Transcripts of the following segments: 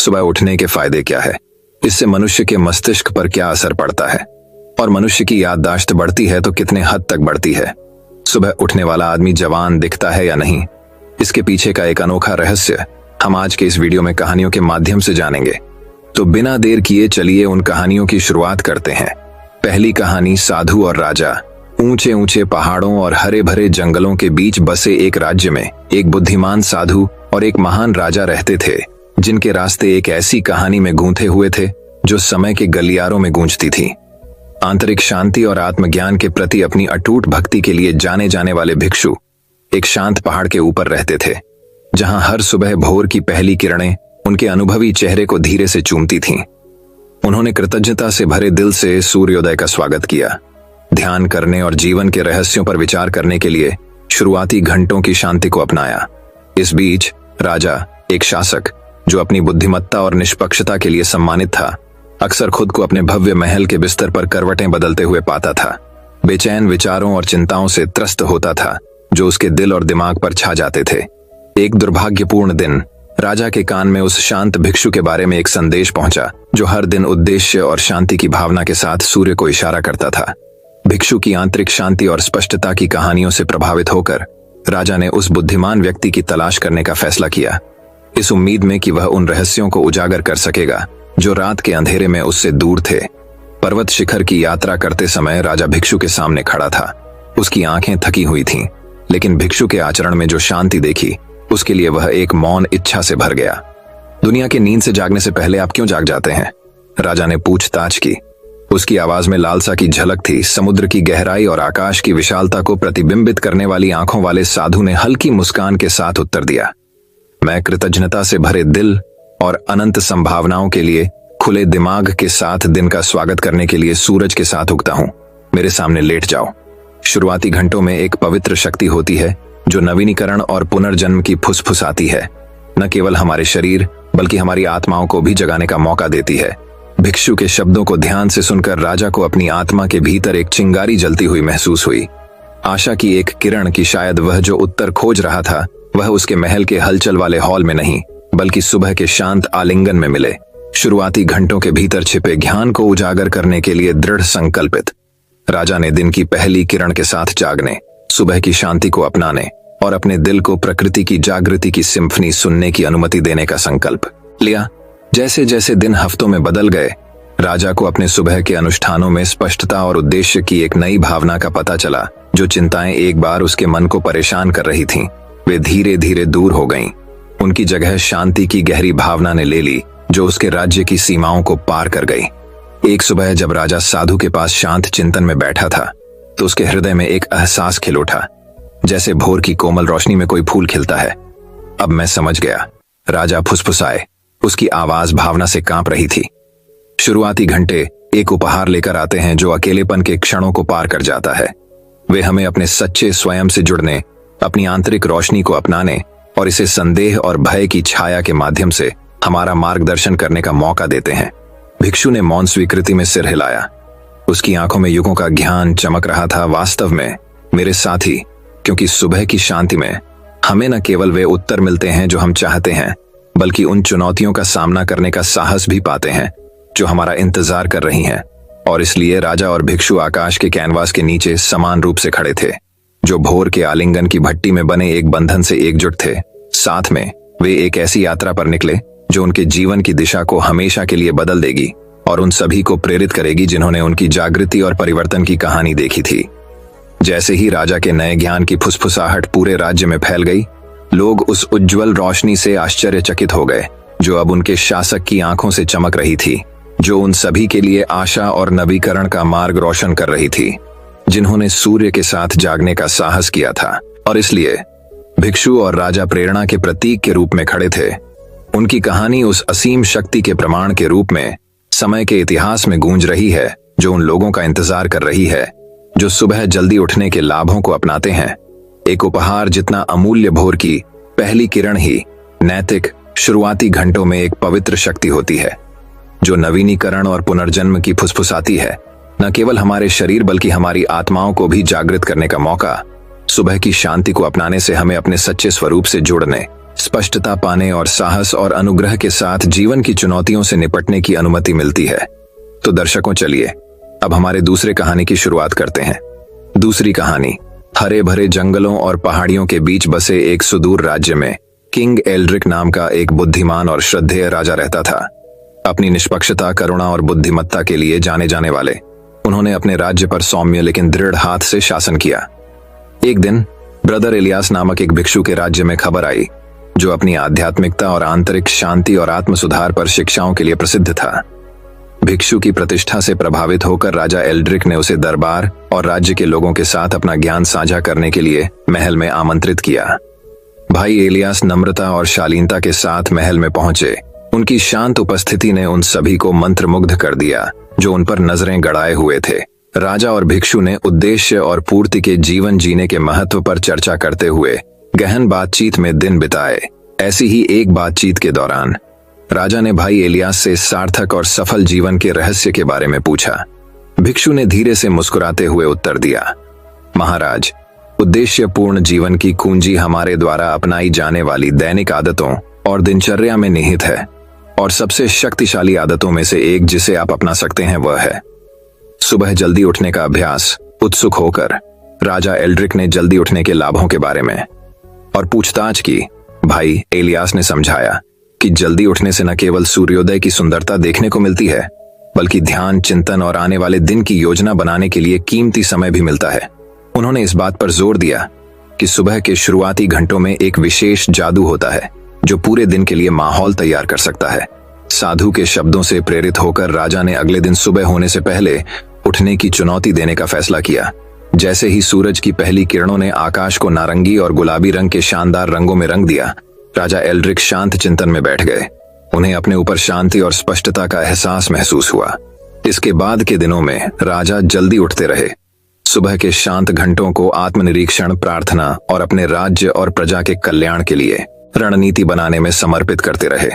सुबह उठने के फायदे क्या है, इससे मनुष्य के मस्तिष्क पर क्या असर पड़ता है और मनुष्य की याददाश्त बढ़ती है तो कितने हद तक बढ़ती है। सुबह उठने वाला आदमी जवान दिखता है या नहीं, इसके पीछे का एक अनोखा रहस्य हम आज के इस वीडियो में कहानियों के माध्यम से जानेंगे। तो बिना देर किए चलिए उन कहानियों की शुरुआत करते हैं। पहली कहानी, साधु और राजा। ऊंचे ऊंचे पहाड़ों और हरे भरे जंगलों के बीच बसे एक राज्य में एक बुद्धिमान साधु और एक महान राजा रहते थे, जिनके रास्ते एक ऐसी कहानी में गूंथे हुए थे जो समय के गलियारों में गूंजती थी। आंतरिक शांति और आत्मज्ञान के प्रति अपनी अटूट भक्ति के लिए जाने जाने वाले भिक्षु एक शांत पहाड़ के ऊपर रहते थे, जहां हर सुबह भोर की पहली किरणें उनके अनुभवी चेहरे को धीरे से चूमती थीं। उन्होंने कृतज्ञता से भरे दिल से सूर्योदय का स्वागत किया, ध्यान करने और जीवन के रहस्यों पर विचार करने के लिए शुरुआती घंटों की शांति को अपनाया। इस बीच राजा, एक शासक जो अपनी बुद्धिमत्ता और निष्पक्षता के लिए सम्मानित था, अक्सर खुद को अपने भव्य महल के बिस्तर पर करवटें बदलते हुए पाता था। बेचैन विचारों और चिंताओं से त्रस्त होता था जो उसके दिल और दिमाग पर छा जाते थे। एक दुर्भाग्यपूर्ण दिन राजा के कान में उस शांत भिक्षु के बारे में एक संदेश पहुंचा जो हर दिन उद्देश्य और शांति की भावना के साथ सूर्य को इशारा करता था। भिक्षु की आंतरिक शांति और स्पष्टता की कहानियों से प्रभावित होकर राजा ने उस बुद्धिमान व्यक्ति की तलाश करने का फैसला किया, इस उम्मीद में कि वह उन रहस्यों को उजागर कर सकेगा जो रात के अंधेरे में उससे दूर थे। पर्वत शिखर की यात्रा करते समय राजा भिक्षु के सामने खड़ा था। उसकी आंखें थकी हुई थीं, लेकिन भिक्षु के आचरण में जो शांति देखी उसके लिए वह एक मौन इच्छा से भर गया। दुनिया की नींद से जागने से पहले आप क्यों जाग जाते हैं? राजा ने पूछताछ की। उसकी आवाज में लालसा की झलक थी। समुद्र की गहराई और आकाश की विशालता को प्रतिबिंबित करने वाली आंखों वाले साधु ने हल्की मुस्कान के साथ उत्तर दिया, मैं कृतज्ञता से भरे दिल और अनंत संभावनाओं के लिए खुले दिमाग के साथ दिन का स्वागत करने के लिए सूरज के साथ उगता हूं। मेरे सामने लेट जाओ। शुरुआती घंटों में एक पवित्र शक्ति होती है जो नवीनीकरण और पुनर्जन्म की फुसफुसाती है, न केवल हमारे शरीर बल्कि हमारी आत्माओं को भी जगाने का मौका देती है। भिक्षु के शब्दों को ध्यान से सुनकर राजा को अपनी आत्मा के भीतर एक चिंगारी जलती हुई महसूस हुई। आशा की एक किरण कि शायद वह जो उत्तर खोज रहा था वह उसके महल के हलचल वाले हॉल में नहीं बल्कि सुबह के शांत आलिंगन में मिले। शुरुआती घंटों के भीतर छिपे ज्ञान को उजागर करने के लिए दृढ़ संकल्पित राजा ने दिन की पहली किरण के साथ जागने, सुबह की शांति को अपनाने और अपने दिल को प्रकृति की जागृति की सिम्फनी सुनने की अनुमति देने का संकल्प लिया। जैसे जैसे दिन हफ्तों में बदल गए, राजा को अपने सुबह के अनुष्ठानों में स्पष्टता और उद्देश्य की एक नई भावना का पता चला। जो चिंताएं एक बार उसके मन को परेशान कर रही थीं, वे धीरे धीरे दूर हो गईं। उनकी जगह शांति की गहरी भावना ने ले ली जो उसके राज्य की सीमाओं को पार कर गई। एक सुबह जब राजा साधु के पास शांत चिंतन में बैठा था तो उसके हृदय में एक एहसास खिल उठा, जैसे भोर की कोमल रोशनी में कोई फूल खिलता है। अब मैं समझ गया, राजा फुसफुसाए। उसकी आवाज भावना से कांप रही थी। शुरुआती घंटे एक उपहार लेकर आते हैं जो अकेलेपन के क्षणों को पार कर जाता है। वे हमें अपने सच्चे स्वयं से जुड़ने, अपनी आंतरिक रोशनी को अपनाने और इसे संदेह और भय की छाया के माध्यम से हमारा मार्गदर्शन करने का मौका देते हैं। भिक्षु ने मौन स्वीकृति में सिर हिलाया। उसकी आंखों में युगों का ज्ञान चमक रहा था। वास्तव में मेरे साथी, क्योंकि सुबह की शांति में हमें न केवल वे उत्तर मिलते हैं जो हम चाहते हैं बल्कि उन चुनौतियों का सामना करने का साहस भी पाते हैं जो हमारा इंतजार कर रही हैं। और इसलिए राजा और भिक्षु आकाश के कैनवास के नीचे समान रूप से खड़े थे, जो भोर के आलिंगन की भट्टी में बने एक बंधन से एकजुट थे। साथ में वे एक ऐसी यात्रा पर निकले जो उनके जीवन की दिशा को हमेशा के लिए बदल देगी और उन सभी को प्रेरित करेगी जिन्होंने उनकी जागृति और परिवर्तन की कहानी देखी थी। जैसे ही राजा के नए ज्ञान की फुसफुसाहट पूरे राज्य में फैल गई, लोग उस उज्जवल रोशनी से आश्चर्यचकित हो गए जो अब उनके शासक की आंखों से चमक रही थी, जो उन सभी के लिए आशा और नवीकरण का मार्ग रोशन कर रही थी जिन्होंने सूर्य के साथ जागने का साहस किया था। और इसलिए भिक्षु और राजा प्रेरणा के प्रतीक के रूप में खड़े थे। उनकी कहानी उस असीम शक्ति के प्रमाण के रूप में समय के इतिहास में गूंज रही है जो उन लोगों का इंतजार कर रही है जो सुबह जल्दी उठने के लाभों को अपनाते हैं। एक उपहार जितना अमूल्य भोर की पहली किरण ही नैतिक शुरुआती घंटों में एक पवित्र शक्ति होती है जो नवीनीकरण और पुनर्जन्म की फुसफुसाती है, न केवल हमारे शरीर बल्कि हमारी आत्माओं को भी जागृत करने का मौका। सुबह की शांति को अपनाने से हमें अपने सच्चे स्वरूप से जुड़ने स्पष्टता पाने और साहस और अनुग्रह के साथ जीवन की चुनौतियों से निपटने की अनुमति मिलती है। तो दर्शकों, चलिए अब हमारे दूसरे कहानी की शुरुआत करते हैं। दूसरी कहानी। हरे भरे जंगलों और पहाड़ियों के बीच बसे एक सुदूर राज्य में किंग एल्ड्रिक नाम का एक बुद्धिमान और श्रद्धेय राजा रहता था। अपनी निष्पक्षता, करुणा और बुद्धिमत्ता के लिए जाने जाने वाले उन्होंने अपने राज्य पर सौम्य लेकिन दृढ़ हाथ से शासन किया। एक दिन ब्रदर इलियास नामक एक भिक्षु के राज्य में खबर आई, जो अपनी आध्यात्मिकता और आंतरिक शांति और आत्म सुधार पर शिक्षाओं के लिए प्रसिद्ध था। भिक्षु की प्रतिष्ठा से प्रभावित होकर राजा एल्ड्रिक ने उसे दरबार और राज्य के लोगों के साथ अपना ज्ञान साझा करने के लिए महल में आमंत्रित किया। भाई एलियास नम्रता और शालीनता के साथ महल में पहुंचे। उनकी शांत उपस्थिति ने उन सभी को मंत्रमुग्ध कर दिया जो उन पर नजरें गड़ाए हुए थे। राजा और भिक्षु ने उद्देश्य और पूर्ति के जीवन जीने के महत्व पर चर्चा करते हुए गहन बातचीत में दिन बिताए। ऐसी ही एक बातचीत के दौरान राजा ने भाई एलियास से सार्थक और सफल जीवन के रहस्य के बारे में पूछा। भिक्षु ने धीरे से मुस्कुराते हुए उत्तर दिया, महाराज, उद्देश्यपूर्ण जीवन की कुंजी हमारे द्वारा अपनाई जाने वाली दैनिक आदतों और दिनचर्या में निहित है, और सबसे शक्तिशाली आदतों में से एक जिसे आप अपना सकते हैं वह है सुबह जल्दी उठने का अभ्यास। उत्सुक होकर राजा एल्ड्रिक ने जल्दी उठने के लाभों के बारे में और पूछताछ की। भाई एलियास ने समझाया कि जल्दी उठने से न केवल सूर्योदय की सुंदरता देखने को मिलती है, बल्कि ध्यान, चिंतन और आने वाले दिन की योजना बनाने के लिए कीमती समय भी मिलता है। उन्होंने इस बात पर जोर दिया कि सुबह के शुरुआती घंटों में एक विशेष जादू होता है जो पूरे दिन के लिए माहौल तैयार कर सकता है। साधु के शब्दों से प्रेरित होकर राजा ने अगले दिन सुबह होने से पहले उठने की चुनौती देने का फैसला किया। जैसे ही सूरज की पहली किरणों ने आकाश को नारंगी और गुलाबी रंग के शानदार रंगों में रंग दिया, राजा एल्ड्रिक शांत चिंतन में बैठ गए। उन्हें अपने ऊपर शांति और स्पष्टता का एहसास महसूस हुआ। इसके बाद के दिनों में राजा जल्दी उठते रहे। सुबह के शांत घंटों को आत्मनिरीक्षण, प्रार्थना और अपने राज्य और प्रजा के कल्याण के लिए रणनीति बनाने में समर्पित करते रहे।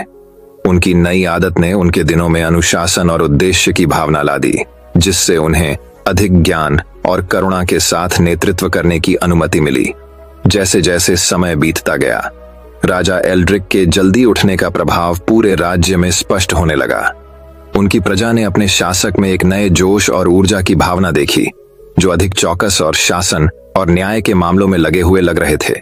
उनकी नई आदत ने उनके दिनों में अनुशासन और उद्देश्य की भावना ला दी, जिससे उन्हें अधिक ज्ञान और करुणा के साथ नेतृत्व करने की अनुमति मिली। जैसे जैसे समय बीतता गया, राजा एल्ड्रिक के जल्दी उठने का प्रभाव पूरे राज्य में स्पष्ट होने लगा। उनकी प्रजा ने अपने शासक में एक नए जोश और ऊर्जा की भावना देखी, जो अधिक चौकस और शासन और न्याय के मामलों में लगे हुए लग रहे थे।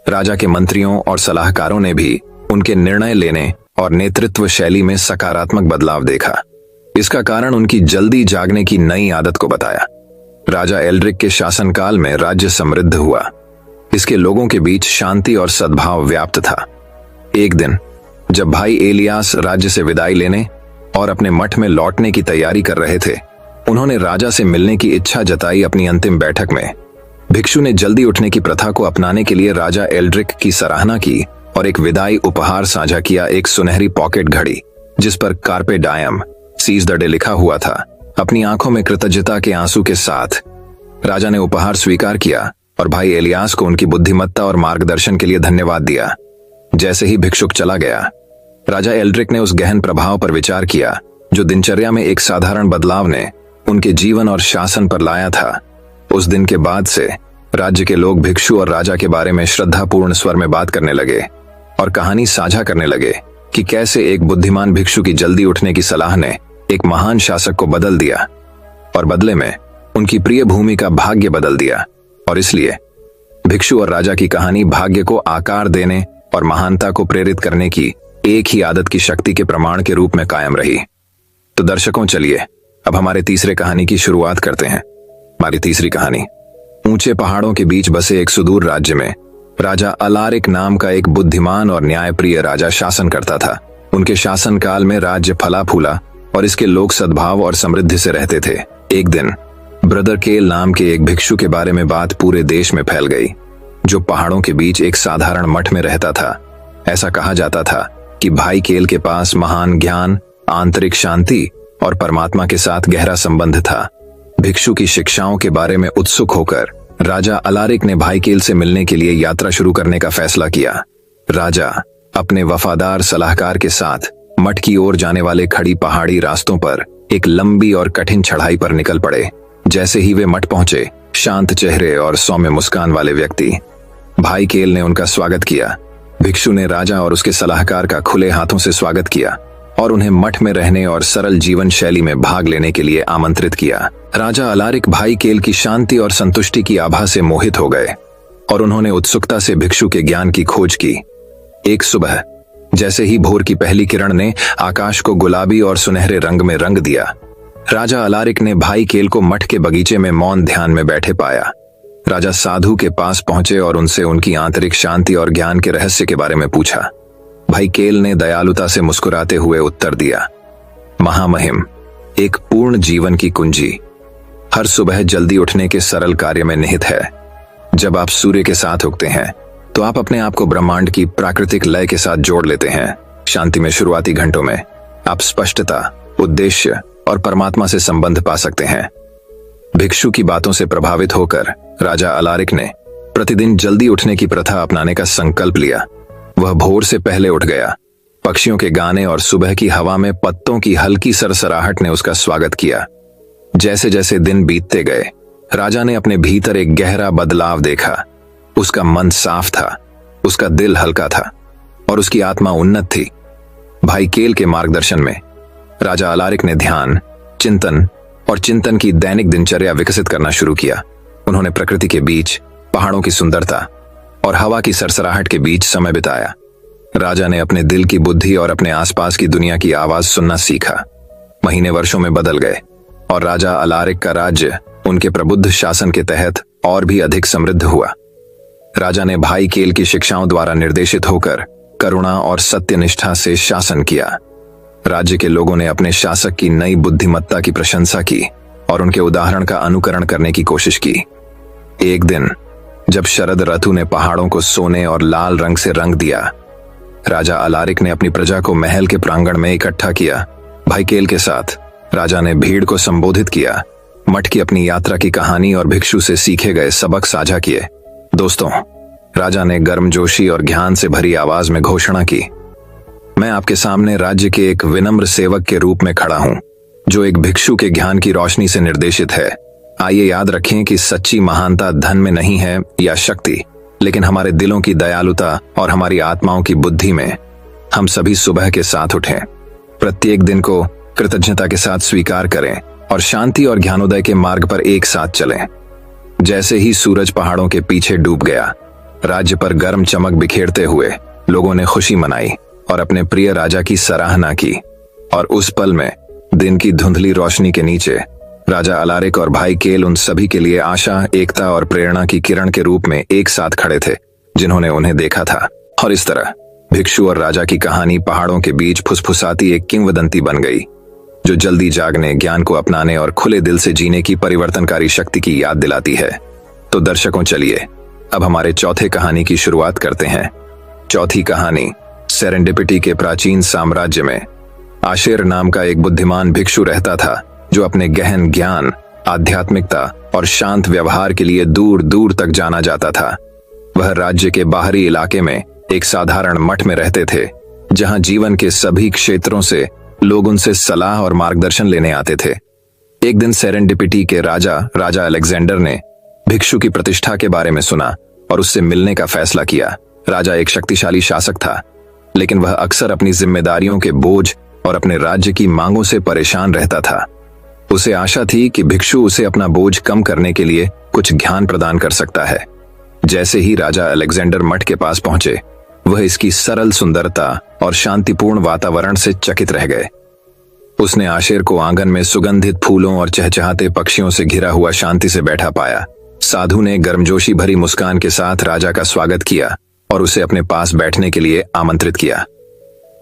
राजा के मंत्रियों और सलाहकारों ने भी उनके निर्णय लेने और नेतृत्व शैली में सकारात्मक बदलाव देखा। इसका कारण उनकी जल्दी जागने की नई आदत को बताया। राजा एल्ड्रिक के शासनकाल में राज्य समृद्ध हुआ। इसके लोगों के बीच शांति और सद्भाव व्याप्त था। एक दिन जब भाई एलियास राज्य से विदाई लेने और अपने मठ में लौटने की तैयारी कर रहे थे, उन्होंने राजा से मिलने की इच्छा जताई। अपनी अंतिम बैठक में भिक्षु ने जल्दी उठने की प्रथा को अपनाने के लिए राजा एल्ड्रिक की सराहना की और एक विदाई उपहार साझा किया, एक सुनहरी पॉकेट घड़ी जिस पर कार्पे डायम सीज द डे लिखा हुआ था। अपनी आंखों में कृतज्ञता के आंसू के साथ राजा ने उपहार स्वीकार किया और भाई एलियास को उनकी बुद्धिमत्ता और मार्गदर्शन के लिए धन्यवाद दिया। जैसे ही भिक्षुक चला गया, राजा एल्ड्रिक ने उस गहन प्रभाव पर विचार किया जो दिनचर्या में एक साधारण बदलाव ने उनके जीवन और शासन पर लाया था। उस दिन के बाद से राज्य के लोग भिक्षु और राजा के बारे में श्रद्धापूर्ण स्वर में बात करने लगे और कहानी साझा करने लगे कि कैसे एक बुद्धिमान भिक्षु की जल्दी उठने की सलाह ने एक महान शासक को बदल दिया और बदले में उनकी प्रिय भूमि का भाग्य बदल दिया। और इसलिए भिक्षु और राजा की कहानी भाग्य को आकार देने और महानता को प्रेरित करने की एक ही आदत की शक्ति के प्रमाण के रूप में कायम रही। तो दर्शकों, चलिए अब हमारे तीसरे कहानी की शुरुआत करते हैं। हमारी तीसरी कहानी। ऊंचे पहाड़ों के बीच बसे एक सुदूर राज्य में राजा अलारिक नाम का एक बुद्धिमान और न्यायप्रिय राजा शासन करता था। उनके शासनकाल में राज्य फला फूला और इसके लोग सद्भाव और समृद्धि से रहते थे। एक दिन ब्रदर केल नाम के एक भिक्षु के बारे में बात पूरे देश में फैल गई, जो पहाड़ों के बीच एक साधारण मठ में रहता था। ऐसा कहा जाता था कि भाई केल के पास महान ज्ञान, आंतरिक शांति और परमात्मा के साथ गहरा संबंध था। भिक्षु की शिक्षाओं के बारे में उत्सुक होकर राजा अलारिक ने भाई केल से मिलने के लिए यात्रा शुरू करने का फैसला किया। राजा अपने वफादार सलाहकार के साथ मठ की ओर जाने वाले खड़ी पहाड़ी रास्तों पर एक लंबी और कठिन चढ़ाई पर निकल पड़े। जैसे ही वे मठ पहुंचे, शांत चेहरे और सौम्य मुस्कान वाले व्यक्ति भाई केल ने उनका स्वागत किया। भिक्षु ने राजा और उसके सलाहकार का खुले हाथों से स्वागत किया और उन्हें मठ में रहने और सरल जीवन शैली में भाग लेने के लिए आमंत्रित किया। राजा अलारिक भाई केल की शांति और संतुष्टि की आभा से मोहित हो गए और उन्होंने उत्सुकता से भिक्षु के ज्ञान की खोज की। एक सुबह जैसे ही भोर की पहली किरण ने आकाश को गुलाबी और सुनहरे रंग में रंग दिया, राजा अलारिक ने भाई केल को मठ के बगीचे में मौन ध्यान में बैठे पाया। राजा साधु के पास पहुंचे और उनसे उनकी आंतरिक शांति और ज्ञान के रहस्य के बारे में पूछा। भाई केल ने दयालुता से मुस्कुराते हुए उत्तर दिया, महामहिम, एक पूर्ण जीवन की कुंजी हर सुबह जल्दी उठने के सरल कार्य में निहित है। जब आप सूर्य के साथ उगते हैं तो आप अपने आप को ब्रह्मांड की प्राकृतिक लय के साथ जोड़ लेते हैं। शांति में शुरुआती घंटों में आप स्पष्टता, उद्देश्य और परमात्मा से संबंध पा सकते हैं। भिक्षु की बातों से प्रभावित होकर राजा अलारिक ने प्रतिदिन जल्दी उठने की प्रथा अपनाने का संकल्प लिया। वह भोर से पहले उठ गया। पक्षियों के गाने और सुबह की हवा में पत्तों की हल्की सरसराहट ने उसका स्वागत किया। जैसे जैसे दिन बीतते गए, राजा ने अपने भीतर एक गहरा बदलाव देखा। उसका मन साफ था, उसका दिल हल्का था और उसकी आत्मा उन्नत थी। भाई केल के मार्गदर्शन में राजा अलारिक ने ध्यान, चिंतन और चिंतन की दैनिक दिनचर्या विकसित करना शुरू किया। उन्होंने प्रकृति के बीच, पहाड़ों की सुंदरता और हवा की सरसराहट के बीच समय बिताया। राजा ने अपने दिल की बुद्धि और अपने आसपास की दुनिया की आवाज सुनना सीखा। महीने वर्षों में बदल गए और राजा अलारिक का राज्य उनके प्रबुद्ध शासन के तहत और भी अधिक समृद्ध हुआ। राजा ने भाई केल की शिक्षाओं द्वारा निर्देशित होकर करुणा और सत्यनिष्ठा से शासन किया। राज्य के लोगों ने अपने शासक की नई बुद्धिमत्ता की प्रशंसा की और उनके उदाहरण का अनुकरण करने की कोशिश की। एक दिन जब शरद ऋतु ने पहाड़ों को सोने और लाल रंग से रंग दिया, राजा अलारिक ने अपनी प्रजा को महल के प्रांगण में इकट्ठा किया। भाई केल के साथ राजा ने भीड़ को संबोधित किया, मठ की अपनी यात्रा की कहानी और भिक्षु से सीखे गए सबक साझा किए। दोस्तों, राजा ने गर्मजोशी और ज्ञान से भरी आवाज में घोषणा की, मैं आपके सामने राज्य के एक विनम्र सेवक के रूप में खड़ा हूं, जो एक भिक्षु के ज्ञान की रोशनी से निर्देशित है। आइए याद रखें कि सच्ची महानता धन में नहीं है या शक्ति, लेकिन हमारे दिलों की दयालुता और हमारी आत्माओं की बुद्धि में। हम सभी सुबह के साथ उठें, प्रत्येक दिन को कृतज्ञता के साथ स्वीकार करें और शांति और ज्ञानोदय के मार्ग पर एक साथ चलें। जैसे ही सूरज पहाड़ों के पीछे डूब गया, राज्य पर गर्म चमक बिखेरते हुए लोगों ने खुशी मनाई और अपने प्रिय राजा की सराहना की। और उस पल में दिन की धुंधली रोशनी के नीचे राजा अलारिक और भाई केल उन सभी के लिए आशा, एकता और प्रेरणा की किरण के रूप में एक साथ खड़े थे जिन्होंने उन्हें देखा था। और इस तरह भिक्षु और राजा की कहानी पहाड़ों के बीच फुसफुसाती एक किंवदंती बन गई, जो जल्दी जागने, ज्ञान को अपनाने और खुले दिल से जीने की परिवर्तनकारी शक्ति की याद दिलाती है। तो दर्शकों, चलिए अब हमारे चौथे कहानी की शुरुआत करते हैं। चौथी कहानी, सेरेंडिपिटी के प्राचीन साम्राज्य में आशेर नाम का एक बुद्धिमान भिक्षु रहता था, जो अपने गहन ज्ञान, आध्यात्मिकता और शांत व्यवहार के लिए दूर दूर तक जाना जाता था। वह राज्य के बाहरी इलाके में एक साधारण मठ में रहते थे, जहां जीवन के सभी क्षेत्रों से लोग उनसे सलाह और मार्गदर्शन लेने आते थे। एक दिन सेरेंडिपिटी के राजा अलेक्जेंडर ने भिक्षु की प्रतिष्ठा के बारे में सुना और उससे मिलने का फैसला किया। राजा एक शक्तिशाली शासक था, लेकिन वह अक्सर अपनी जिम्मेदारियों के बोझ और अपने राज्य की मांगों से परेशान रहता था। उसे आशा थी कि भिक्षु उसे अपना बोझ कम करने के लिए कुछ ज्ञान प्रदान कर सकता है। जैसे ही राजा अलेक्जेंडर मठ के पास पहुंचे, वह इसकी सरल सुंदरता और शांतिपूर्ण वातावरण से चकित रह गए। उसने आशेर को आंगन में सुगंधित फूलों और चहचहाते पक्षियों से घिरा हुआ शांति से बैठा पाया। साधु ने गर्मजोशी भरी मुस्कान के साथ राजा का स्वागत किया और उसे अपने पास बैठने के लिए आमंत्रित किया।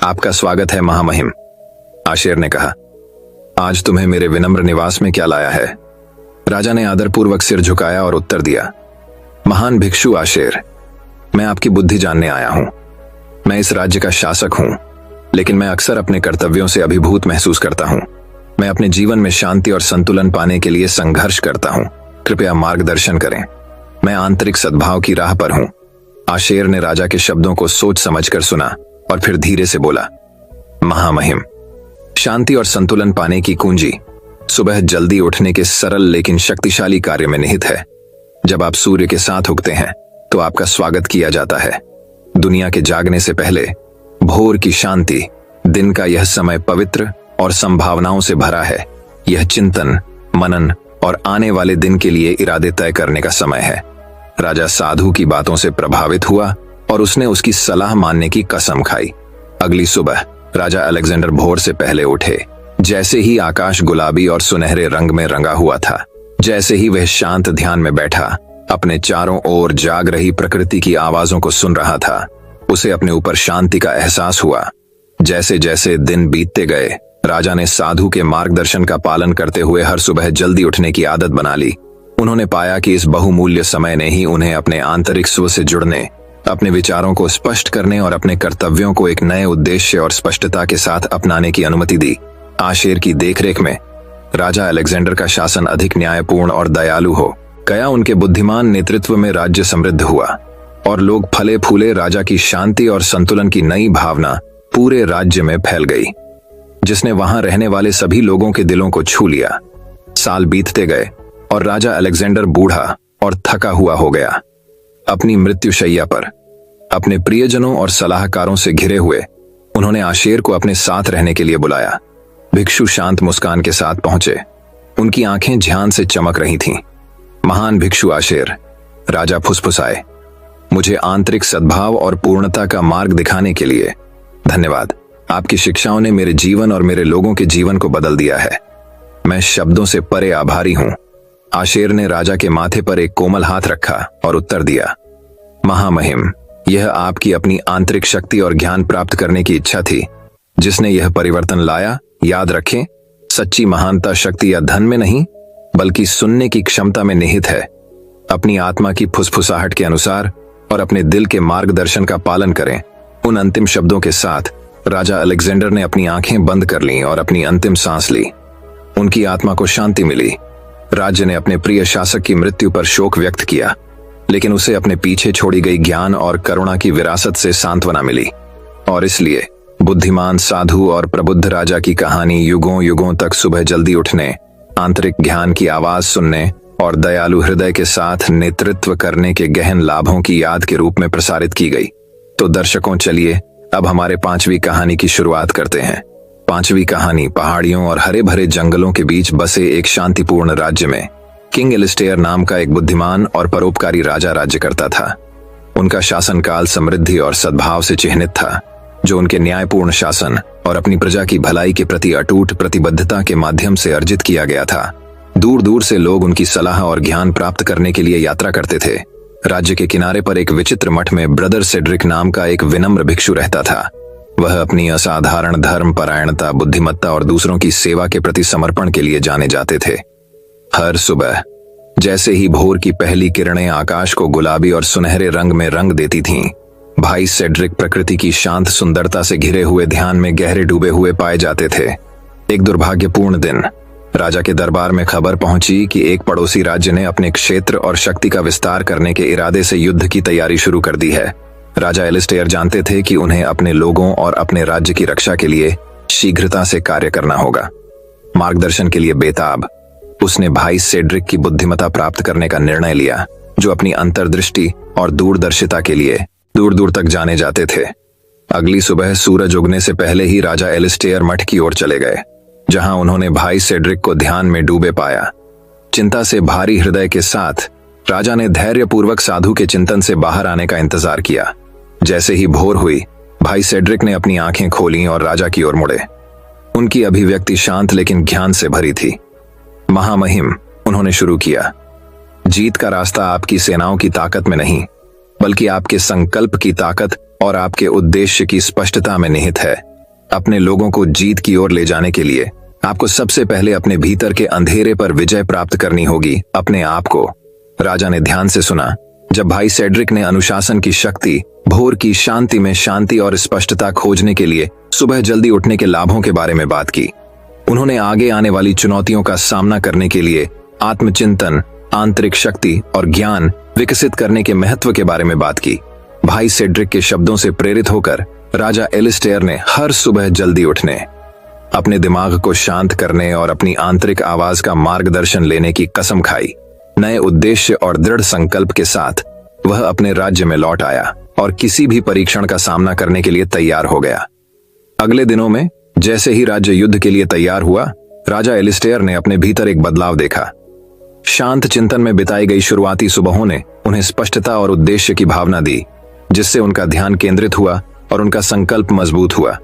आपका स्वागत है महामहिम, आशेर ने कहा। आज तुम्हें मेरे विनम्र निवास में क्या लाया है? राजा ने आदरपूर्वक सिर झुकाया और उत्तर दिया, महान भिक्षु आशेर, मैं आपकी बुद्धि जानने आया हूं। मैं इस राज्य का शासक हूं, लेकिन मैं अक्सर अपने कर्तव्यों से अभिभूत महसूस करता हूं। मैं अपने जीवन में शांति और संतुलन पाने के लिए संघर्ष करता हूं। कृपया मार्गदर्शन करें। मैं आंतरिक सद्भाव की राह पर हूं। आशेर ने राजा के शब्दों को सोच समझकर सुना और फिर धीरे से बोला, महामहिम, शांति और संतुलन पाने की कुंजी सुबह जल्दी उठने के सरल लेकिन शक्तिशाली कार्य में निहित है। जब आप सूर्य के साथ उगते हैं तो आपका स्वागत किया जाता है। दुनिया के जागने से पहले भोर की शांति, दिन का यह समय पवित्र और संभावनाओं से भरा है। यह चिंतन, मनन और आने वाले दिन के लिए इरादे तय करने का समय है। राजा साधु की बातों से प्रभावित हुआ और उसने उसकी सलाह मानने की कसम खाई। अगली सुबह राजा अलेक्जेंडर भोर से पहले उठे। जैसे ही आकाश गुलाबी और सुनहरे रंग में रंगा हुआ था, जैसे ही वह शांत ध्यान में बैठा, अपने चारों ओर जाग रही प्रकृति की आवाजों को सुन रहा था, उसे अपने ऊपर शांति का एहसास हुआ। जैसे जैसे दिन बीतते गए, राजा ने साधु के मार्गदर्शन का पालन करते हुए हर सुबह जल्दी उठने की आदत बना ली। उन्होंने पाया कि इस बहुमूल्य समय ने ही उन्हें अपने आंतरिक स्व से जुड़ने, अपने विचारों को स्पष्ट करने और अपने कर्तव्यों को एक नए उद्देश्य और स्पष्टता के साथ अपनाने की अनुमति दी। आशेर की देखरेख में राजा अलेक्जेंडर का शासन अधिक न्यायपूर्ण और दयालु हो गया। उनके बुद्धिमान नेतृत्व में राज्य समृद्ध हुआ और लोग फले फूले। राजा की शांति और संतुलन की नई भावना पूरे राज्य में फैल गई, जिसने वहां रहने वाले सभी लोगों के दिलों को छू लिया। साल बीतते गए और राजा अलेक्जेंडर बूढ़ा और थका हुआ हो गया। अपनी मृत्युशैया पर अपने प्रियजनों और सलाहकारों से घिरे हुए उन्होंने आशेर को अपने साथ रहने के लिए बुलाया। भिक्षु शांत मुस्कान के साथ पहुंचे। उनकी आंखें ध्यान से चमक रही थीं। महान भिक्षु आशेर, राजा फुसफुसाए, मुझे आंतरिक सद्भाव और पूर्णता का मार्ग दिखाने के लिए धन्यवाद। आपकी शिक्षाओं ने मेरे जीवन और मेरे लोगों के जीवन को बदल दिया है। मैं शब्दों से परे आभारी हूं। आशेर ने राजा के माथे पर एक कोमल हाथ रखा और उत्तर दिया, महामहिम, यह आपकी अपनी आंतरिक शक्ति और ज्ञान प्राप्त करने की इच्छा थी जिसने यह परिवर्तन लाया। याद रखें, सच्ची महानता शक्ति या धन में नहीं, बल्कि सुनने की क्षमता में निहित है। अपनी आत्मा की फुसफुसाहट के अनुसार और अपने दिल के मार्गदर्शन का पालन करें। उन अंतिम शब्दों के साथ राजा अलेक्जेंडर ने अपनी आंखें बंद कर लीं और अपनी अंतिम सांस ली। उनकी आत्मा को शांति मिली। राज्य ने अपने प्रिय शासक की मृत्यु पर शोक व्यक्त किया, लेकिन उसे अपने पीछे छोड़ी गई ज्ञान और करुणा की विरासत से सांत्वना मिली। और इसलिए बुद्धिमान साधु और प्रबुद्ध राजा की कहानी युगों युगों तक सुबह जल्दी उठने, आंतरिक ज्ञान की आवाज सुनने और दयालु हृदय के साथ नेतृत्व करने के गहन लाभों की याद के रूप में प्रसारित की गई। तो दर्शकों, चलिए अब हमारे 5वीं कहानी की शुरुआत करते हैं। 5वीं कहानी पहाड़ियों और हरे भरे जंगलों के बीच बसे एक शांतिपूर्ण राज्य में किंग एलिस्टेयर नाम का एक बुद्धिमान और परोपकारी राजा राज्य करता था। उनका शासनकाल समृद्धि और सद्भाव से चिह्नित था, जो उनके न्यायपूर्ण शासन और अपनी प्रजा की भलाई के प्रति अटूट प्रतिबद्धता के माध्यम से अर्जित किया गया था। दूर दूर से लोग उनकी सलाह और ज्ञान प्राप्त करने के लिए यात्रा करते थे। राज्य के किनारे पर एक विचित्र मठ में ब्रदर सेड्रिक नाम का एक विनम्र भिक्षु रहता था। वह अपनी असाधारण धर्म परायणता, बुद्धिमत्ता और दूसरों की सेवा के प्रति समर्पण के लिए जाने जाते थे। हर सुबह जैसे ही भोर की पहली किरणें आकाश को गुलाबी और सुनहरे रंग में रंग देती थीं, भाई सेड्रिक प्रकृति की शांत सुंदरता से घिरे हुए ध्यान में गहरे डूबे हुए पाए जाते थे। एक दुर्भाग्यपूर्ण दिन राजा के दरबार में खबर पहुंची कि एक पड़ोसी राज्य ने अपने क्षेत्र और शक्ति का विस्तार करने के इरादे से युद्ध की तैयारी शुरू कर दी है। राजा एलिस्टेयर जानते थे कि उन्हें अपने लोगों और अपने राज्य की रक्षा के लिए शीघ्रता से कार्य करना होगा। मार्गदर्शन के लिए बेताब उसने भाई सेड्रिक की बुद्धिमत्ता प्राप्त करने का निर्णय लिया, जो अपनी अंतर्दृष्टि और दूरदर्शिता के लिए दूर दूर तक जाने जाते थे। अगली सुबह सूरज उगने से पहले ही राजा एलिस्टेयर मठ की ओर चले गए, जहां उन्होंने भाई सेड्रिक को ध्यान में डूबे पाया। चिंता से भारी हृदय के साथ राजा ने धैर्यपूर्वक साधु के चिंतन से बाहर आने का इंतजार किया। जैसे ही भोर हुई, भाई सेड्रिक ने अपनी आंखें खोलीं और राजा की ओर मुड़े। उनकी अभिव्यक्ति शांत लेकिन ज्ञान से भरी थी। महामहिम, उन्होंने शुरू किया, जीत का रास्ता आपकी सेनाओं की ताकत में नहीं, बल्कि आपके संकल्प की ताकत और आपके उद्देश्य की स्पष्टता में निहित है। अपने लोगों को जीत की ओर ले जाने के लिए आपको सबसे पहले अपने भीतर के अंधेरे पर विजय प्राप्त करनी होगी, अपने आप को। राजा ने ध्यान से सुना जब भाई सेड्रिक ने अनुशासन की शक्ति, भोर की शांति में शांति और स्पष्टता खोजने के लिए सुबह जल्दी उठने के लाभों के बारे में बात की। उन्होंने आगे आने वाली चुनौतियों का सामना करने के लिए आत्मचिंतन, आंतरिक शक्ति और ज्ञान विकसित करने के महत्व के बारे में बात की। भाई सेड्रिक के शब्दों से प्रेरित होकर राजा एलिस्टेयर ने हर सुबह जल्दी उठने, अपने दिमाग को शांत करने और अपनी आंतरिक आवाज का मार्गदर्शन लेने की कसम खाई। नए उद्देश्य और दृढ़ संकल्प के साथ वह अपने राज्य में लौट आया। और किसी भी परीक्षण का सामना करने के लिए तैयार हो गया। अगले दिनों में जैसे ही राज्य युद्ध के लिए तैयार हुआ, राजा एलिस्टेयर ने अपने भीतर एक बदलाव देखा। शांत चिंतन में बिताई गई शुरुआती सुबहों ने उन्हें स्पष्टता और उद्देश्य की भावना दी, जिससे उनका ध्यान केंद्रित हुआ और उनका संकल्प मजबूत हुआ।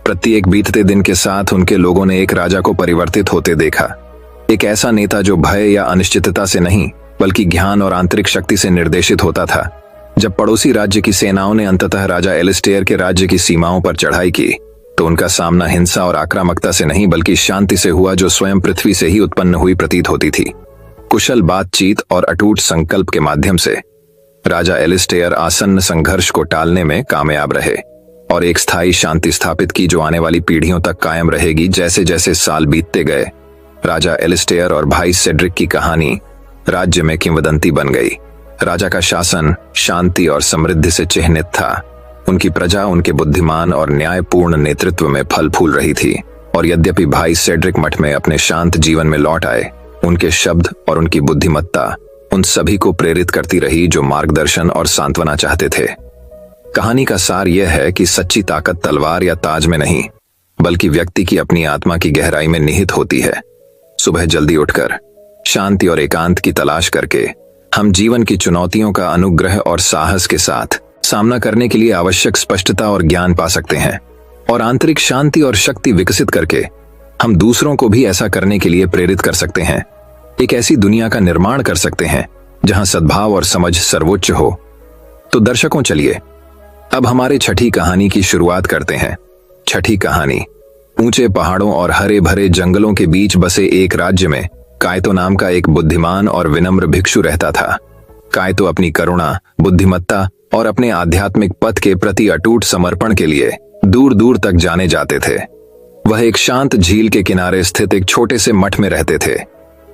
प्रत्येक बीतते दिन के साथ उनके लोगों ने एक राजा को परिवर्तित होते देखा, एक ऐसा नेता जो भय या अनिश्चितता से नहीं बल्कि ज्ञान और आंतरिक शक्ति से निर्देशित होता था। जब पड़ोसी राज्य की सेनाओं ने अंततः राजा एलिस्टेयर के राज्य की सीमाओं पर चढ़ाई की, तो उनका सामना हिंसा और आक्रामकता से नहीं बल्कि शांति से हुआ, जो स्वयं पृथ्वी से ही उत्पन्न हुई प्रतीत होती थी। कुशल बातचीत और अटूट संकल्प के माध्यम से राजा एलिस्टेयर आसन्न संघर्ष को टालने में कामयाब रहे और एक स्थायी शांति स्थापित की, जो आने वाली पीढ़ियों तक कायम रहेगी। जैसे जैसे साल बीतते गए, राजा एलिस्टेयर और भाई सेड्रिक की कहानी राज्य में किंवदंती बन गई। राजा का शासन शांति और समृद्धि से चिह्नित था। उनकी प्रजा उनके बुद्धिमान और न्यायपूर्ण नेतृत्व में फल फूल रही थी। और यद्यपि भाई सेड्रिक मठ में अपने शांत जीवन में लौट आए, उनके शब्द और उनकी बुद्धिमत्ता उन सभी को प्रेरित करती रही जो मार्गदर्शन और सांत्वना चाहते थे। कहानी का सार यह है कि सच्ची ताकत तलवार या ताज में नहीं, बल्कि व्यक्ति की अपनी आत्मा की गहराई में निहित होती है। सुबह जल्दी उठकर शांति और एकांत की तलाश करके हम जीवन की चुनौतियों का अनुग्रह और साहस के साथ सामना करने के लिए आवश्यक स्पष्टता और ज्ञान पा सकते हैं। और आंतरिक शांति और शक्ति विकसित करके हम दूसरों को भी ऐसा करने के लिए प्रेरित कर सकते हैं। एक ऐसी दुनिया का निर्माण कर सकते हैं जहां सद्भाव और समझ सर्वोच्च हो। तो दर्शकों, चलिए अब हमारे छठी कहानी की शुरुआत करते हैं। छठी कहानी। ऊंचे पहाड़ों और हरे भरे जंगलों के बीच बसे एक राज्य में कायतो नाम का एक बुद्धिमान और विनम्र भिक्षु रहता था। कायतो अपनी करुणा, बुद्धिमत्ता और अपने आध्यात्मिक पथ के प्रति अटूट समर्पण के लिए दूर दूर तक जाने जाते थे। वह एक शांत झील के किनारे स्थित एक छोटे से मठ में रहते थे,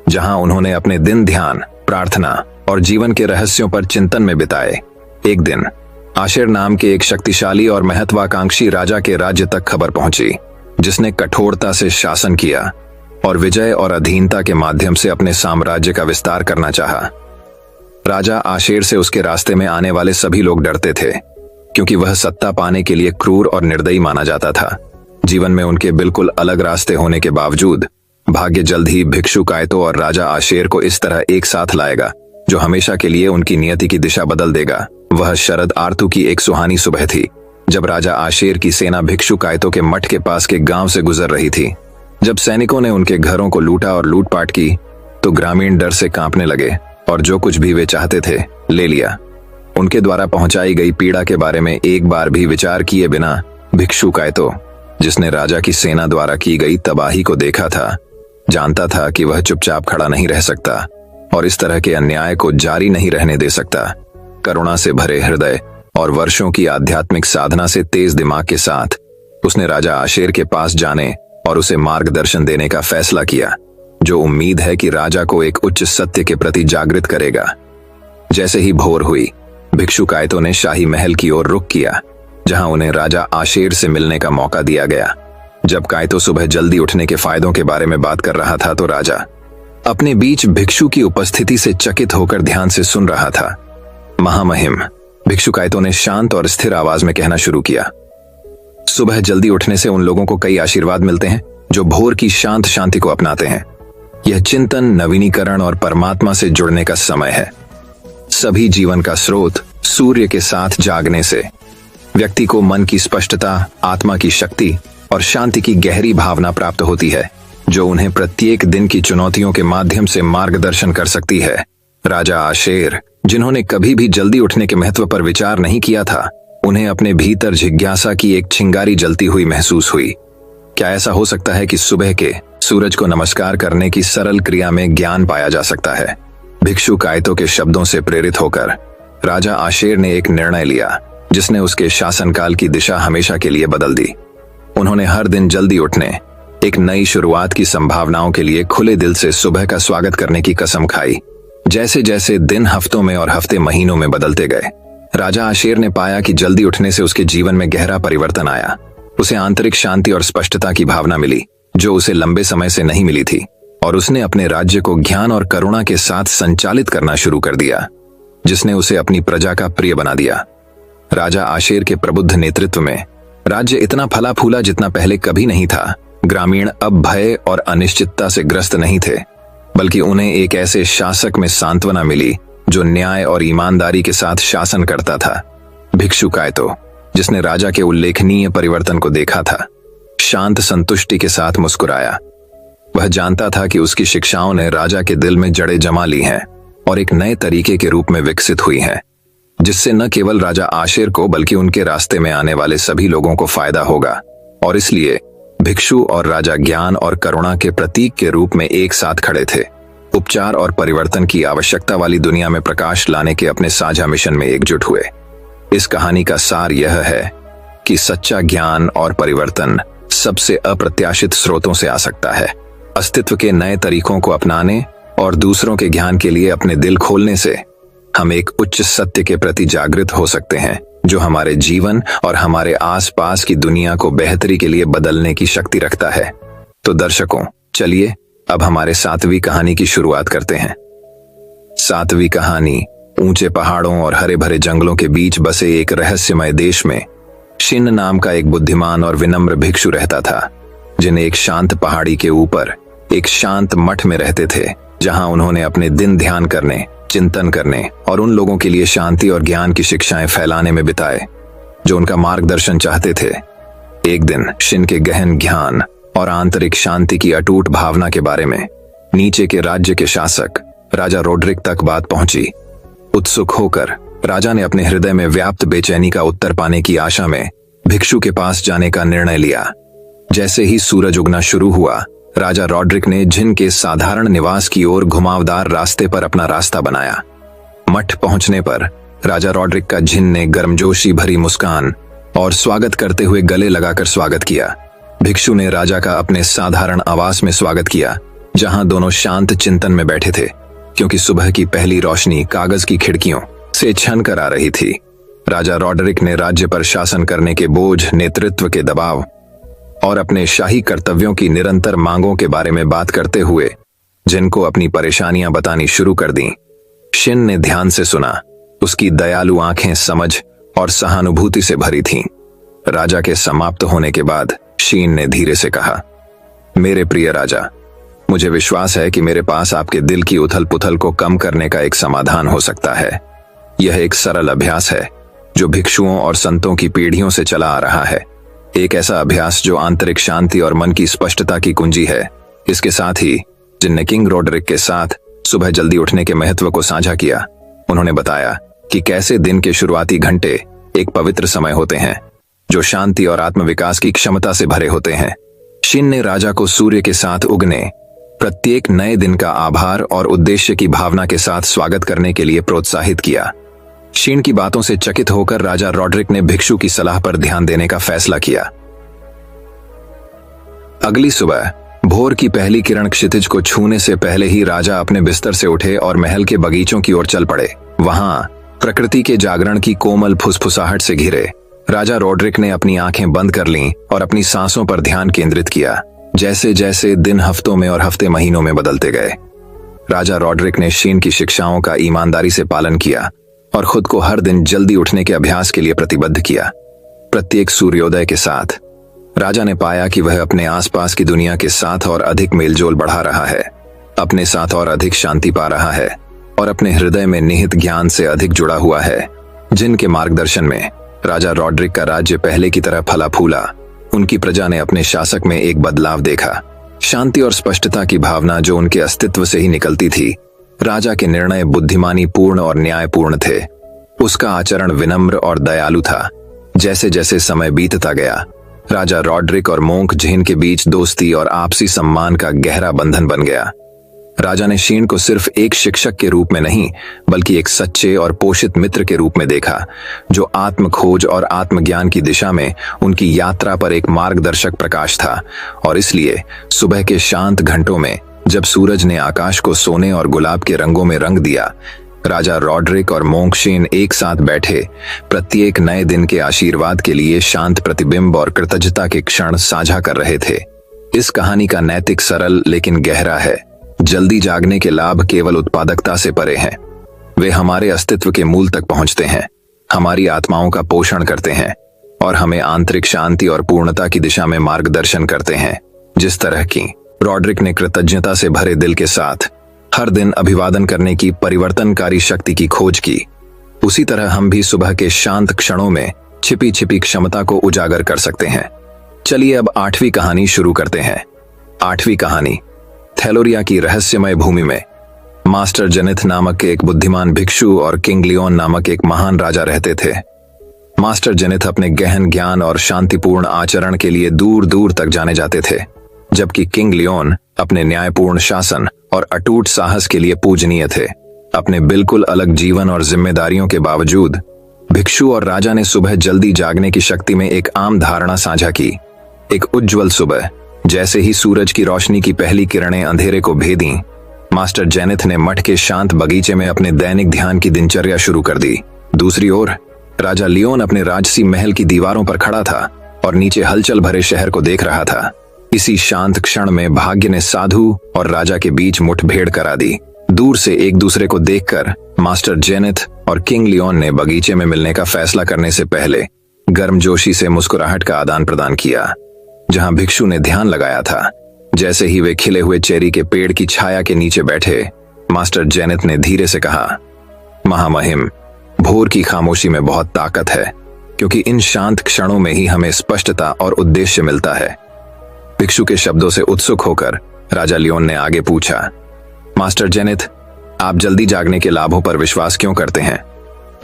जहां उन्होंने अपने दिन ध्यान, प्रार्थना और जीवन के रहस्यों पर चिंतन में बिताए। एक दिन आशेर नाम के एक शक्तिशाली और महत्वाकांक्षी राजा के राज्य तक खबर पहुंची, जिसने कठोरता से शासन किया और विजय और अधीनता के माध्यम से अपने साम्राज्य का विस्तार करना चाहा। राजा आशेर से उसके रास्ते में आने वाले सभी लोग डरते थे, क्योंकि वह सत्ता पाने के लिए क्रूर और निर्दयी माना जाता था। जीवन में उनके बिल्कुल अलग रास्ते होने के बावजूद भाग्य जल्द ही भिक्षु कायतो और राजा आशेर को इस तरह एक साथ लाएगा, जो हमेशा के लिए उनकी नियति की दिशा बदल देगा। वह शरद आर्तु की एक सुहानी सुबह थी, जब राजा आशेर की सेना भिक्षु कायतो के मठ के पास के गांव से गुजर रही थी। जब सैनिकों ने उनके घरों को लूटा और लूटपाट की, तो ग्रामीण डर से कांपने लगे और जो कुछ भी वे चाहते थे ले लिया। उनके द्वारा पहुंचाई गई पीड़ा के बारे में एक बार भी विचार किए बिना भिक्षु कायतो, जिसने राजा की सेना द्वारा की गई तबाही को देखा था, जानता था कि वह चुपचाप खड़ा नहीं रह सकता और इस तरह के अन्याय को जारी नहीं रहने दे सकता। करुणा से भरे हृदय और वर्षों की आध्यात्मिक साधना से तेज दिमाग के साथ उसने राजा आशेर के पास जाने और उसे मार्गदर्शन देने का फैसला किया, जो उम्मीद है कि राजा को एक उच्च सत्य के प्रति जागृत करेगा। जैसे ही भोर हुई, भिक्षु कायतो ने शाही महल की ओर रुख किया, जहां उन्हें राजा आशेर से मिलने का मौका दिया गया। जब कायतो सुबह जल्दी उठने के फायदों के बारे में बात कर रहा था, तो राजा अपने बीच भिक्षु की उपस्थिति से चकित होकर ध्यान से सुन रहा था। महामहिम, भिक्षु कायतो ने शांत और स्थिर आवाज में कहना शुरू किया, सुबह जल्दी उठने से उन लोगों को कई आशीर्वाद मिलते हैं जो भोर की शांत शांति को अपनाते हैं। यह चिंतन, नवीनीकरण और परमात्मा से जुड़ने का समय है। सभी जीवन का स्रोत सूर्य के साथ जागने से व्यक्ति को मन की स्पष्टता, आत्मा की शक्ति और शांति की गहरी भावना प्राप्त होती है, जो उन्हें प्रत्येक दिन की चुनौतियों के माध्यम से मार्गदर्शन कर सकती है। राजा आशेर, जिन्होंने कभी भी जल्दी उठने के महत्व पर विचार नहीं किया था, उन्हें अपने भीतर जिज्ञासा की एक चिंगारी जलती हुई महसूस हुई। क्या ऐसा हो सकता है कि सुबह के सूरज को नमस्कार करने की सरल क्रिया में ज्ञान पाया जा सकता है? भिक्षु कायतो के शब्दों से प्रेरित होकर राजा आशेर ने एक निर्णय लिया, जिसने उसके शासनकाल की दिशा हमेशा के लिए बदल दी। उन्होंने हर दिन जल्दी उठने, एक नई शुरुआत की संभावनाओं के लिए खुले दिल से सुबह का स्वागत करने की कसम खाई। जैसे जैसे दिन हफ्तों में और हफ्ते महीनों में बदलते गए, राजा आशेर ने पाया कि जल्दी उठने से उसके जीवन में गहरा परिवर्तन आया। उसे आंतरिक शांति और स्पष्टता की भावना मिली, जो उसे लंबे समय से नहीं मिली थी, और उसने अपने राज्य को ज्ञान और करुणा के साथ संचालित करना शुरू कर दिया, जिसने उसे अपनी प्रजा का प्रिय बना दिया। राजा आशेर के प्रबुद्ध नेतृत्व में राज्य इतना फला फूला जितना पहले कभी नहीं था। ग्रामीण अब भय और अनिश्चितता से ग्रस्त नहीं थे, बल्कि उन्हें एक ऐसे शासक में सांत्वना मिली जो न्याय और ईमानदारी के साथ शासन करता था। भिक्षु कायतो, जिसने राजा के उल्लेखनीय परिवर्तन को देखा था, शांत संतुष्टि के साथ मुस्कुराया। वह जानता था कि उसकी शिक्षाओं ने राजा के दिल में जड़ें जमा ली हैं और एक नए तरीके के रूप में विकसित हुई हैं, जिससे न केवल राजा आशेर को बल्कि उनके रास्ते में आने वाले सभी लोगों को फायदा होगा। और इसलिए भिक्षु और राजा ज्ञान और करुणा के प्रतीक के रूप में एक साथ खड़े थे, उपचार और परिवर्तन की आवश्यकता वाली दुनिया में प्रकाश लाने के अपने साझा मिशन में एकजुट हुए। इस कहानी का सार यह है कि सच्चा ज्ञान और परिवर्तन सबसे अप्रत्याशित स्रोतों से आ सकता है। अस्तित्व के नए तरीकों को अपनाने और दूसरों के ज्ञान के लिए अपने दिल खोलने से हम एक उच्च सत्य के प्रति जागृत हो सकते हैं, जो हमारे जीवन और हमारे आसपास की दुनिया को बेहतरी के लिए बदलने की शक्ति रखता है। तो दर्शकों, चलिए अब हमारे 7वीं कहानी की शुरुआत करते हैं। 7वीं कहानी ऊंचे पहाड़ों और हरे भरे जंगलों के बीच बसे एक रहस्यमय देश में शिन नाम का एक बुद्धिमान और विनम्र भिक्षु रहता था, जिन्हें एक शांत पहाड़ी के ऊपर एक शांत मठ में रहते थे, जहां उन्होंने अपने दिन ध्यान करने, चिंतन करने और उन लोगों के लिए शांति और ज्ञान की शिक्षाएं फैलाने में बिताए जो उनका मार्गदर्शन चाहते थे। एक दिन शिन के गहन ज्ञान और आंतरिक शांति की अटूट भावना के बारे में नीचे के राज्य के शासक राजा रोड्रिक तक बात पहुंची। उत्सुक होकर राजा ने अपने हृदय में व्याप्त बेचैनी का उत्तर पाने की आशा में भिक्षु के पास जाने का निर्णय लिया। जैसे ही सूरज उगना शुरू हुआ, राजा रोड्रिक ने झिन के साधारण निवास की ओर घुमावदार रास्ते पर अपना रास्ता बनाया। मठ पहुंचने पर राजा रोड्रिक का झिन ने गर्मजोशी भरी मुस्कान और स्वागत करते हुए गले लगाकर स्वागत किया। भिक्षु ने राजा का अपने साधारण आवास में स्वागत किया, जहां दोनों शांत चिंतन में बैठे थे, क्योंकि सुबह की पहली रोशनी कागज की खिड़कियों से छन कर आ रही थी। राजा रोड्रिक ने राज्य पर शासन करने के बोझ, नेतृत्व के दबाव और अपने शाही कर्तव्यों की निरंतर मांगों के बारे में बात करते हुए जिनको अपनी परेशानियां बतानी शुरू कर दी। शिन ने ध्यान से सुना। उसकी दयालु आंखें समझ और सहानुभूति से भरी थीं। राजा के समाप्त होने के बाद शिन ने धीरे से कहा, मेरे प्रिय राजा, मुझे विश्वास है कि मेरे पास आपके दिल की उथल पुथल को कम करने का एक समाधान हो सकता है। यह एक सरल अभ्यास है जो भिक्षुओं और संतों की पीढ़ियों से चला आ रहा है। एक ऐसा अभ्यास जो आंतरिक शांति और मन की स्पष्टता की कुंजी है। इसके साथ ही जिनने किंग रोड्रिक के साथ सुबह जल्दी उठने के महत्व को साझा किया, उन्होंने बताया कि कैसे दिन के शुरुआती घंटे एक पवित्र समय होते हैं जो शांति और आत्मविकास की क्षमता से भरे होते हैं। शिन ने राजा को सूर्य के साथ उगने, प्रत्येक नए दिन का आभार और उद्देश्य की भावना के साथ स्वागत करने के लिए प्रोत्साहित किया। शिन की बातों से चकित होकर राजा रोड्रिक ने भिक्षु की सलाह पर ध्यान देने का फैसला किया। अगली सुबह भोर की पहली किरण क्षितिज को छूने से पहले ही राजा अपने बिस्तर से उठे और महल के बगीचों की ओर चल पड़े। वहां प्रकृति के जागरण की कोमल फुसफुसाहट से घिरे राजा रोड्रिक ने अपनी आंखें बंद कर लीं और अपनी सांसों पर ध्यान केंद्रित किया। जैसे जैसे दिन हफ्तों में और हफ्ते महीनों में बदलते गए, राजा रोड्रिक ने शिन की शिक्षाओं का ईमानदारी से पालन किया और खुद को हर दिन जल्दी उठने के अभ्यास के लिए प्रतिबद्ध किया। प्रत्येक सूर्योदय के साथ राजा ने पाया कि वह अपने आसपास की दुनिया के साथ और अधिक मेलजोल बढ़ा रहा है, अपने साथ और अधिक शांति पा रहा है और अपने हृदय में निहित ज्ञान से अधिक जुड़ा हुआ है। जिनके मार्गदर्शन में राजा रोड्रिक का राज्य पहले की तरह फला फूला। उनकी प्रजा ने अपने शासक में एक बदलाव देखा। शांति और स्पष्टता की भावना जो उनके अस्तित्व से ही निकलती थी। राजा के निर्णय बुद्धिमानी पूर्ण और न्यायपूर्ण थे। उसका आचरण विनम्र और दयालु था। जैसे जैसे समय बीतता गया, राजा रोड्रिक और मोंक झिन के बीच दोस्ती और आपसी सम्मान का गहरा बंधन बन गया। राजा ने शिन को सिर्फ एक शिक्षक के रूप में नहीं, बल्कि एक सच्चे और पोषित मित्र के रूप में देखा, जो आत्म खोज और आत्मज्ञान की दिशा में उनकी यात्रा पर एक मार्गदर्शक प्रकाश था। और इसलिए सुबह के शांत घंटों में जब सूरज ने आकाश को सोने और गुलाब के रंगों में रंग दिया, राजा रोड्रिक और मोंक शिन एक साथ बैठे प्रत्येक नए दिन के आशीर्वाद के लिए शांत प्रतिबिंब और कृतज्ञता के क्षण साझा कर रहे थे। इस कहानी का नैतिक सरल लेकिन गहरा है। जल्दी जागने के लाभ केवल उत्पादकता से परे हैं। वे हमारे अस्तित्व के मूल तक पहुंचते हैं। हमारी आत्माओं का पोषण करते हैं और हमें आंतरिक शांति और पूर्णता की दिशा में मार्गदर्शन करते हैं। जिस तरह की रॉड्रिक ने कृतज्ञता से भरे दिल के साथ हर दिन अभिवादन करने की परिवर्तनकारी शक्ति की खोज की, उसी तरह हम भी सुबह के शांत क्षणों में छिपी छिपी क्षमता को उजागर कर सकते हैं। चलिए अब 8वीं कहानी शुरू करते हैं। 8वीं कहानी, थैलोरिया की रहस्यमय भूमि में मास्टर जेनिथ नामक एक बुद्धिमान भिक्षु और किंग लियोन नामक एक महान राजा रहते थे। मास्टर जेनिथ अपने गहन ज्ञान और शांतिपूर्ण आचरण के लिए दूर दूर तक जाने जाते थे, जबकि किंग लियोन अपने न्यायपूर्ण शासन और अटूट साहस के लिए पूजनीय थे। अपने बिल्कुल अलग जीवन और जिम्मेदारियों के बावजूद भिक्षु और राजा ने सुबह जल्दी जागने की शक्ति में एक आम धारणा साझा की। एक उज्ज्वल सुबह, जैसे ही सूरज की रोशनी की पहली किरणें अंधेरे को भेदी, मास्टर जेनिथ ने मठ के शांत बगीचे में अपने दैनिक ध्यान की दिनचर्या शुरू कर दी। दूसरी ओर राजा लियोन अपने राजसी महल की दीवारों पर खड़ा था और नीचे हलचल भरे शहर को देख रहा था। इसी शांत क्षण में भाग्य ने साधु और राजा के बीच मुठभेड़ करा दी। दूर से एक दूसरे को देखकर मास्टर जेनिथ और किंग लियोन ने बगीचे में मिलने का फैसला करने से पहले गर्मजोशी से मुस्कुराहट का आदान प्रदान किया। जहां भिक्षु ने ध्यान लगाया था, जैसे ही वे खिले हुए चेरी के पेड़ की छाया के नीचे बैठे, मास्टर जेनिथ ने धीरे से कहा, महामहिम, भोर की खामोशी में बहुत ताकत है, क्योंकि इन शांत क्षणों में ही हमें स्पष्टता और उद्देश्य मिलता है। भिक्षु के शब्दों से उत्सुक होकर राजा लियोन ने आगे पूछा, मास्टर जेनिथ, आप जल्दी जागने के लाभों पर विश्वास क्यों करते हैं?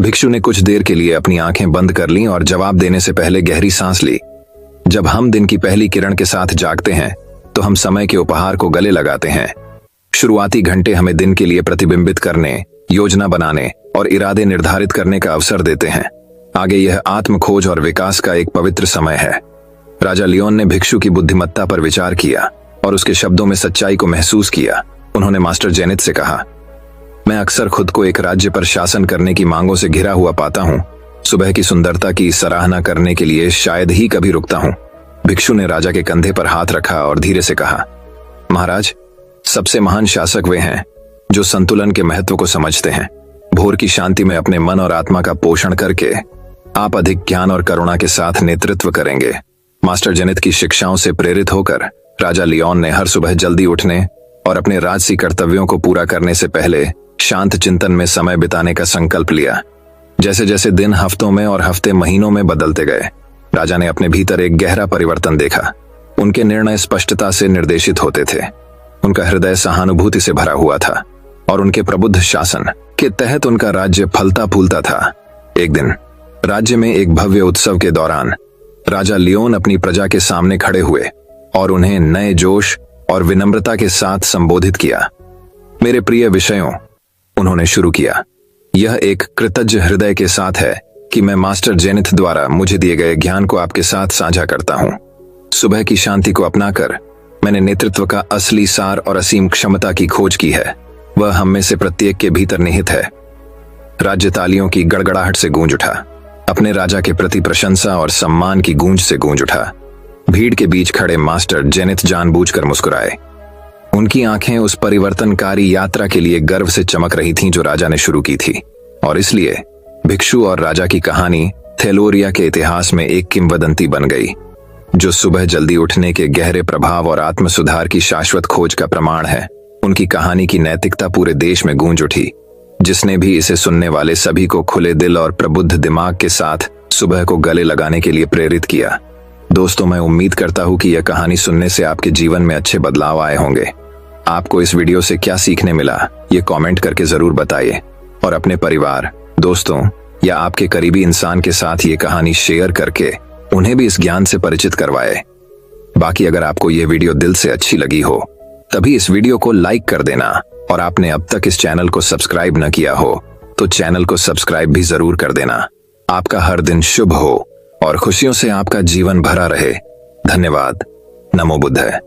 भिक्षु ने कुछ देर के लिए अपनी आंखें बंद कर लीं और जवाब देने से पहले गहरी सांस ली। जब हम दिन की पहली किरण के साथ जागते हैं तो हम समय के उपहार को गले लगाते हैं। शुरुआती घंटे हमें दिन के लिए प्रतिबिंबित करने, योजना बनाने और इरादे निर्धारित करने का अवसर देते हैं। आगे यह आत्म खोज और विकास का एक पवित्र समय है। राजा लियोन ने भिक्षु की बुद्धिमत्ता पर विचार किया और उसके शब्दों में सच्चाई को महसूस किया। उन्होंने मास्टर जेनिथ से कहा, मैं अक्सर खुद को एक राज्य पर शासन करने की मांगों से घिरा हुआ पाता हूँ। सुबह की सुंदरता की सराहना करने के लिए शायद ही कभी रुकता हूँ। भिक्षु ने राजा के कंधे पर हाथ रखा और धीरे से कहा, महाराज, सबसे महान शासक वे हैं जो संतुलन के महत्व को समझते हैं। भोर की शांति में अपने मन और आत्मा का पोषण करके आप अधिक ज्ञान और करुणा के साथ नेतृत्व करेंगे। मास्टर जेनिथ की शिक्षाओं से प्रेरित होकर राजा लियोन ने हर सुबह जल्दी उठने और अपने राजसी कर्तव्यों को पूरा करने से पहले शांत चिंतन में समय बिताने का संकल्प लिया। जैसे जैसे दिन हफ्तों में और हफ्ते महीनों में बदलते गए, राजा ने अपने भीतर एक गहरा परिवर्तन देखा। उनके निर्णय स्पष्टता से निर्देशित होते थे, उनका हृदय सहानुभूति से भरा हुआ था और उनके प्रबुद्ध शासन के तहत उनका राज्य फलता फूलता था। एक दिन राज्य में एक भव्य उत्सव के दौरान राजा लियोन अपनी प्रजा के सामने खड़े हुए और उन्हें नए जोश और विनम्रता के साथ संबोधित किया। मेरे प्रिय विषयों, उन्होंने शुरू किया, यह एक कृतज्ञ हृदय के साथ है कि मैं मास्टर जेनिथ द्वारा मुझे दिए गए ज्ञान को आपके साथ साझा करता हूं। सुबह की शांति को अपनाकर मैंने नेतृत्व का असली सार और असीम क्षमता की खोज की है। वह हम में से प्रत्येक के भीतर निहित है। राज्य तालियों की गड़गड़ाहट से गूंज उठा। अपने राजा के प्रति प्रशंसा और सम्मान की गूंज से गूंज उठा। भीड़ के बीच खड़े मास्टर जेनिथ जानबूझकर मुस्कुराए। उनकी आंखें उस परिवर्तनकारी यात्रा के लिए गर्व से चमक रही थीं जो राजा ने शुरू की थी, और इसलिए भिक्षु और राजा की कहानी थैलोरिया के इतिहास में एक किंवदंती बन गई, जो सुबह जल्दी उठने के गहरे प्रभाव और आत्म सुधार की शाश्वत खोज का प्रमाण है। उनकी कहानी की नैतिकता पूरे देश में गूंज उठी, जिसने भी इसे सुनने वाले सभी को खुले दिल और प्रबुद्ध दिमाग के साथ सुबह को गले लगाने के लिए प्रेरित किया। दोस्तों, मैं उम्मीद करता हूं कि यह कहानी सुनने से आपके जीवन में अच्छे बदलाव आए होंगे। आपको इस वीडियो से क्या सीखने मिला, ये कमेंट करके जरूर बताइए और अपने परिवार, दोस्तों या आपके करीबी इंसान के साथ ये कहानी शेयर करके उन्हें भी इस ज्ञान से परिचित करवाए। बाकी अगर आपको ये वीडियो दिल से अच्छी लगी हो तभी इस वीडियो को लाइक कर देना, और आपने अब तक इस चैनल को सब्सक्राइब न किया हो तो चैनल को सब्सक्राइब भी जरूर कर देना। आपका हर दिन शुभ हो और खुशियों से आपका जीवन भरा रहे। धन्यवाद। नमो बुद्धाय।